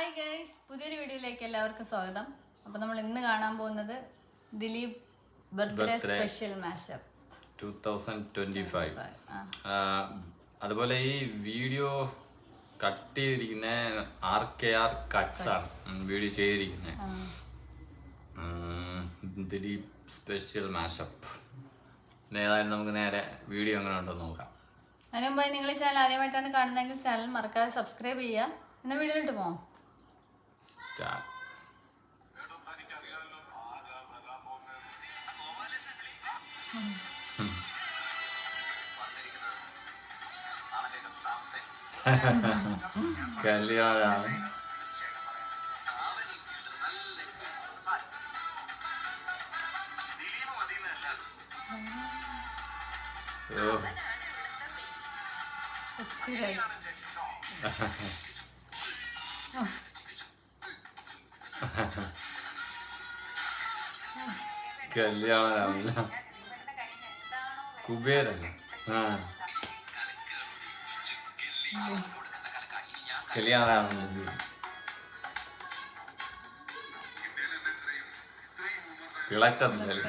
Hi guys, പുതിയൊരു വീഡിയോയിലേക്ക് എല്ലാവർക്കും സ്വാഗതം. അപ്പോൾ നമ്മൾ ഇന്ന് കാണാൻ പോകുന്നത് ദിലീപ് ബർത്ത്ഡേ സ്പെഷ്യൽ മാഷപ്പ് 2025. അതുപോലെ ഈ വീഡിയോ കട്ട് ചെയ്തിരിക്കുന്ന RKR കട്ട്സ് ആണ് വീഡിയോ ചെയ്തിരിക്കുന്നത്. Dileep special mashup. ഏതായാലും നമുക്ക് നേരെ വീഡിയോ എങ്ങനെ ഉണ്ടെന്ന് നോക്കാം. അതിന് മുമ്പായി നിങ്ങൾ ഈ ചാനൽ ആദ്യമായിട്ടാണ് കാണുന്നതെങ്കിൽ ചാനൽ മറക്കാതെ സബ്സ്ക്രൈബ് ചെയ്യുക. എന്നാ വീഡിയോയിലോട്ട് പോകാം. കല്യാണം കല്യാണ കുബേരൻ കല്യാണ തിളക്കത്തില്ല.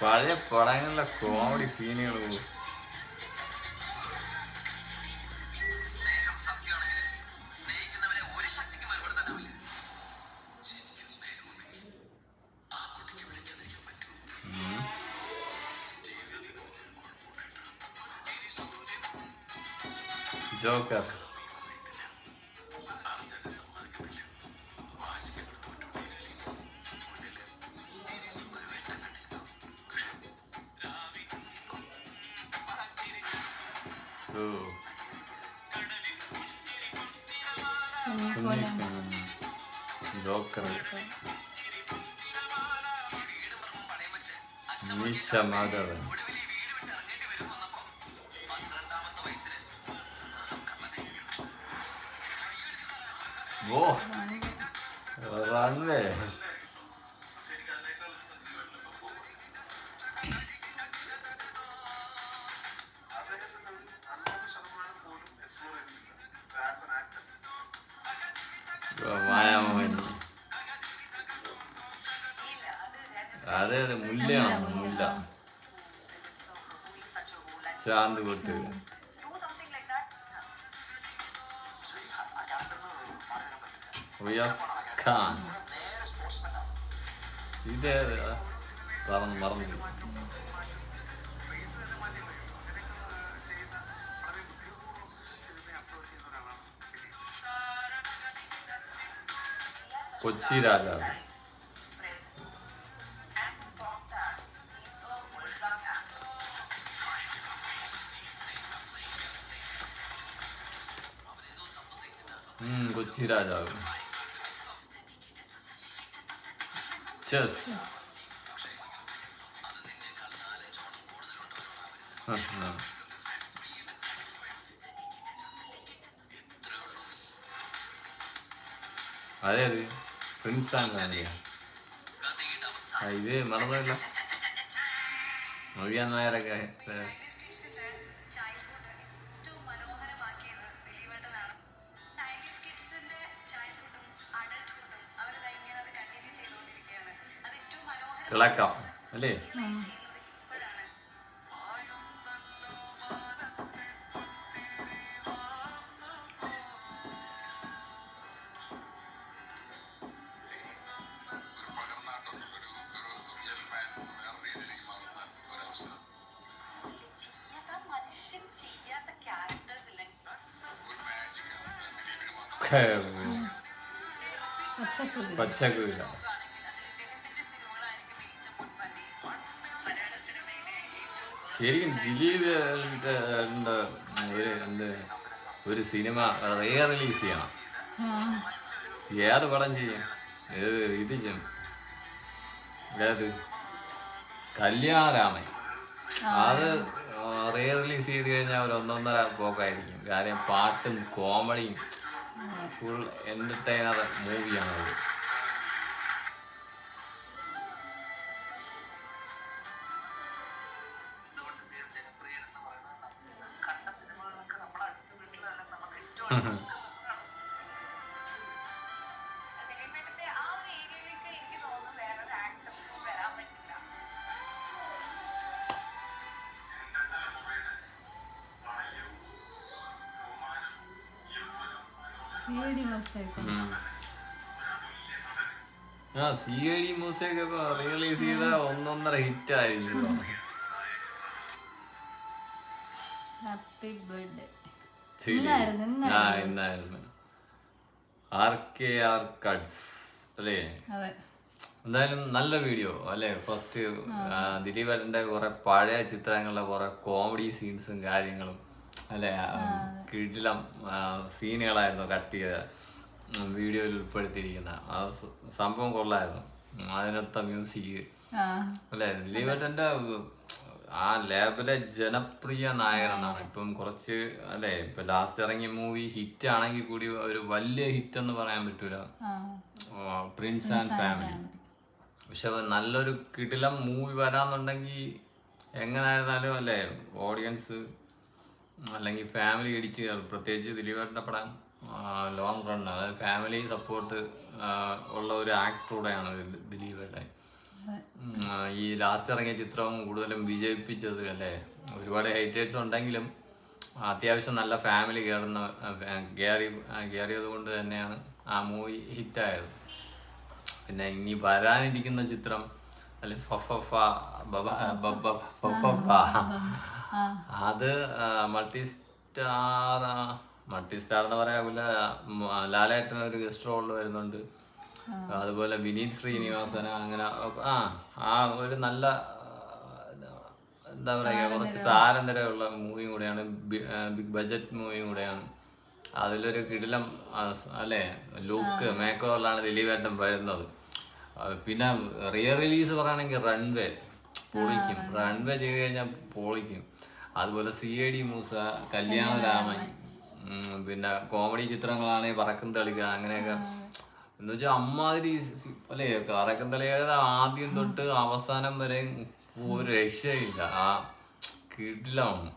പഴയ പടങ്ങളിലെ കോമഡി സീനുകൾ ജോക്കർ. ജോക്കർ മീശ മാധവൻ. ഓ റൺവേ. മായാമോഹൻ. അതെ അതെ, മുല്ലയാണ് മുല്ല. ചാന്ത് കൊട്ട്. റിയാസ് ഖാൻ. ഇത് മറന്നു. കൊച്ചി രാജാവ്. കൊച്ചി രാജാവ്. ചെസ്. അതെ അത് പ്രിൻസ് ആണ്. ഇത് മറന്നില്ല. നവ്യ നായരൊക്കെ തിളക്കം അല്ലേ? പച്ചക്കുതിര. ശരിക്കും ദിലീപ് ഒരു സിനിമ റീ റിലീസ് ചെയ്യണം. ഏത് പടം ചെയ്യും? ഇത് ചെയ്യും, ഏത് കല്യാണരാമൻ. അത് റീ റിലീസ് ചെയ്ത് കഴിഞ്ഞാൽ ഒരു 1.5 പോക്കായിരിക്കും. കാര്യം പാട്ടും കോമഡിയും ഫുൾ എന്റർടൈനർ മൂവിയാണ് അത്. CID മ്യൂസിക് ഇപ്പൊ റിലീസ് ചെയ്ത 1.5 ഹിറ്റ് ആയിരിക്കും. ഹാപ്പി ബർത്ത്ഡേ ഇന്നായിരുന്നു RKR കട്സ് അല്ലേ? എന്തായാലും നല്ല വീഡിയോ അല്ലേ. ഫസ്റ്റ് ദിലീപേട്ടന്റെ കുറെ പഴയ ചിത്രങ്ങളിലെ കുറെ കോമഡി സീൻസും കാര്യങ്ങളും അല്ലെ, കിടിലം സീനുകളായിരുന്നു കട്ട് ചെയ്ത വീഡിയോയിൽ ഉൾപ്പെടുത്തിയിരിക്കുന്ന. ആ സംഭവം കൊള്ളായിരുന്നു. അതിനൊത്ത മ്യൂസിക് അല്ലെ. ദിലീപേട്ടന്റെ ആ ലേബിലെ ജനപ്രിയ നായകനാണ്. ഇപ്പം കുറച്ച് അല്ലെ, ഇപ്പൊ ലാസ്റ്റ് ഇറങ്ങിയ മൂവി ഹിറ്റ് ആണെങ്കിൽ കൂടി ഒരു വലിയ ഹിറ്റ് എന്ന് പറയാൻ പറ്റൂല, പ്രിൻസ് ആൻഡ് ഫാമിലി. പക്ഷെ നല്ലൊരു കിടിലം മൂവി വരാന്നുണ്ടെങ്കിൽ എങ്ങനായിരുന്നാലും അല്ലേ ഓഡിയൻസ് അല്ലെങ്കിൽ ഫാമിലി ഇടിച്ച് കയറും. പ്രത്യേകിച്ച് ദിലീപേട്ടൻ്റെ പടം ലോങ് റൺ, അതായത് ഫാമിലി സപ്പോർട്ട് ഉള്ള ഒരു ആക്ടറൂടെയാണ് ദിലീപേട്ടൻ. ഈ ലാസ്റ്റ് ഇറങ്ങിയ ചിത്രം കൂടുതലും വിജയിപ്പിച്ചത് അല്ലേ. ഒരുപാട് ഹൈറ്റേഴ്സ് ഉണ്ടെങ്കിലും അത്യാവശ്യം നല്ല ഫാമിലി കയറിയത് കൊണ്ട് തന്നെയാണ് ആ മൂവി ഹിറ്റായത്. പിന്നെ ഇനി വരാനിരിക്കുന്ന ചിത്രം അല്ലെ അത് മൾട്ടി സ്റ്റാർ എന്ന് പറയാറില്ല. ലാലേട്ടൻ ഒരു ഗസ്റ്റ് റോളിൽ വരുന്നുണ്ട്. അതുപോലെ വിനീത് ശ്രീനിവാസൻ, അങ്ങനെ ആ ഒരു നല്ല എന്താ പറയുക കുറച്ച് താരനിരയുള്ള മൂവിയും കൂടെയാണ്, ബിഗ് ബഡ്ജറ്റ് മൂവിയും കൂടെയാണ്. അതിലൊരു കിടിലം അല്ലേ ലുക്ക് മേക്ക് ഓവറിലാണ് ദിലീപേട്ടൻ വരുന്നത്. പിന്നെ റിലീസ് പറയുകയാണെങ്കിൽ റൺവേ പൊളിക്കും. റൺവേ ചെയ്ത് കഴിഞ്ഞാൽ പൊളിക്കും. അതുപോലെ CID മൂസ, കല്യാണരാമൻ, പിന്നെ കോമഡി ചിത്രങ്ങളാണെങ്കിൽ പറക്കും തളിക, അങ്ങനെയൊക്കെ എന്ന് വെച്ചാൽ അമ്മാതിരി അല്ലേ. പറക്കും തളിക ആദ്യം തൊട്ട് അവസാനം വരെ ഒരു രക്ഷയില്ല, ആ കിടിലാണ്.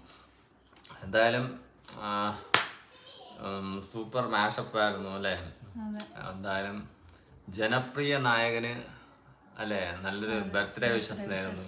എന്തായാലും സൂപ്പർ മാഷപ്പ് ആയിരുന്നു അല്ലേ. എന്തായാലും ജനപ്രിയ നായകന് അല്ലേ നല്ലൊരു ബർത്ത്ഡേ വിഷസ് നേരുന്നു.